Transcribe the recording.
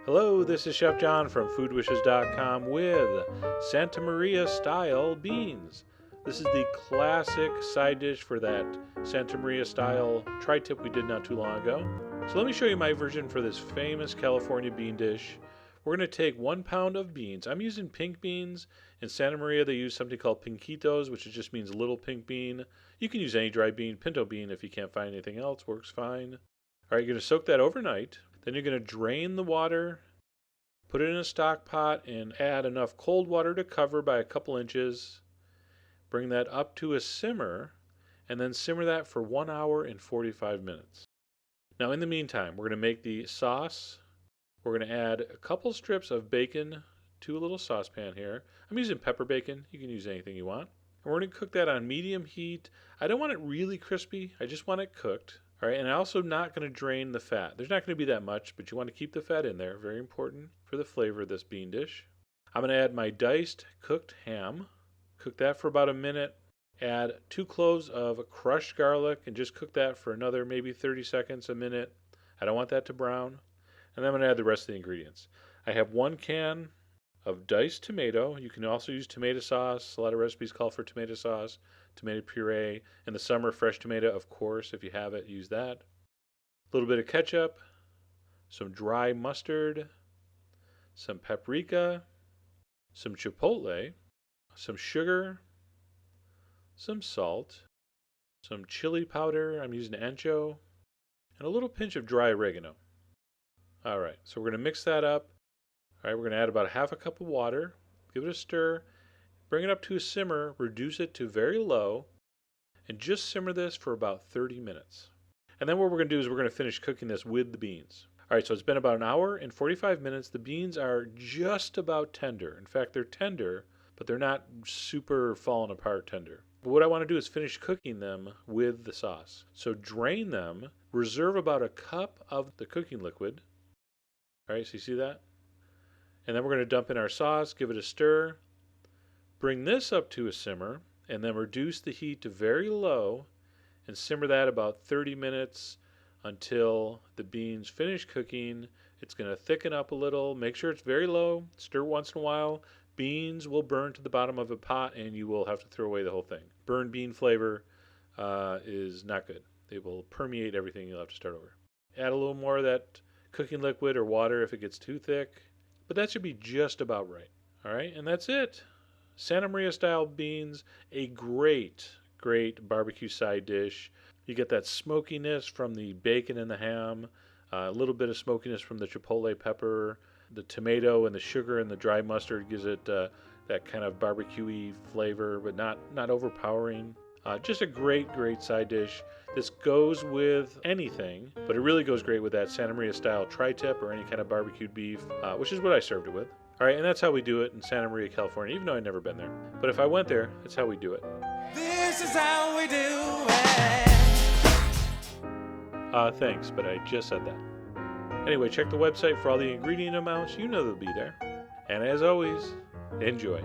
Hello, this is Chef John from foodwishes.com with Santa Maria style beans. This is the classic side dish for that Santa Maria style tri-tip we did not too long ago. So let me show you my version for this famous California bean dish. We're going to take 1 pound of beans. I'm using pink beans. In Santa Maria they use something called pinquitos, which just means little pink bean. You can use any dry bean, pinto bean if you can't find anything else, works fine. Alright, you're going to soak that overnight. Then you're going to drain the water, put it in a stock pot, and add enough cold water to cover by a couple inches. Bring that up to a simmer, and then simmer that for 1 hour and 45 minutes. Now in the meantime, we're going to make the sauce. We're going to add a couple strips of bacon to a little saucepan here. I'm using pepper bacon. You can use anything you want. And we're going to cook that on medium heat. I don't want it really crispy. I just want it cooked. All right, and I'm also not going to drain the fat. There's not going to be that much, but you want to keep the fat in there. Very important for the flavor of this bean dish. I'm going to add my diced cooked ham. Cook that for about a minute. Add 2 cloves of crushed garlic and just cook that for another maybe 30 seconds, a minute. I don't want that to brown. And then I'm going to add the rest of the ingredients. I have 1 can of diced tomato. You can also use tomato sauce. A lot of recipes call for tomato sauce, tomato puree. In the summer, fresh tomato, of course, if you have it, use that. A little bit of ketchup, some dry mustard, some paprika, some chipotle, some sugar, some salt, some chili powder, I'm using ancho, and a little pinch of dry oregano. All right, so we're going to mix that up. All right, we're going to add about 1/2 cup of water, give it a stir, bring it up to a simmer, reduce it to very low, and just simmer this for about 30 minutes. And then what we're going to do is we're going to finish cooking this with the beans. All right, so it's been about 1 hour and 45 minutes. The beans are just about tender. In fact, they're tender, but they're not super falling apart tender. But what I want to do is finish cooking them with the sauce. So drain them, reserve about 1 cup of the cooking liquid. All right, so you see that? And then we're going to dump in our sauce, give it a stir, bring this up to a simmer, and then reduce the heat to very low and simmer that about 30 minutes until the beans finish cooking. It's going to thicken up a little. Make sure it's very low. Stir once in a while. Beans will burn to the bottom of a pot and you will have to throw away the whole thing. Burned bean flavor is not good. It will permeate everything. You'll have to start over. Add a little more of that cooking liquid or water if it gets too thick. But that should be just about right. All right, and that's it. Santa Maria style beans, a great barbecue side dish. You get that smokiness from the bacon and the ham, a little bit of smokiness from the chipotle pepper, the tomato and the sugar and the dry mustard gives it that kind of barbecue-y flavor, but not overpowering. Just a great side dish. This goes with anything, but it really goes great with that Santa Maria style tri-tip or any kind of barbecued beef, which is what I served it with. All right, and that's how we do it in Santa Maria, California, even though I've never been there. But if I went there, that's how we do it. This is how we do it. Thanks, but I just said that. Anyway, check the website for all the ingredient amounts. You know they'll be there. And as always, enjoy.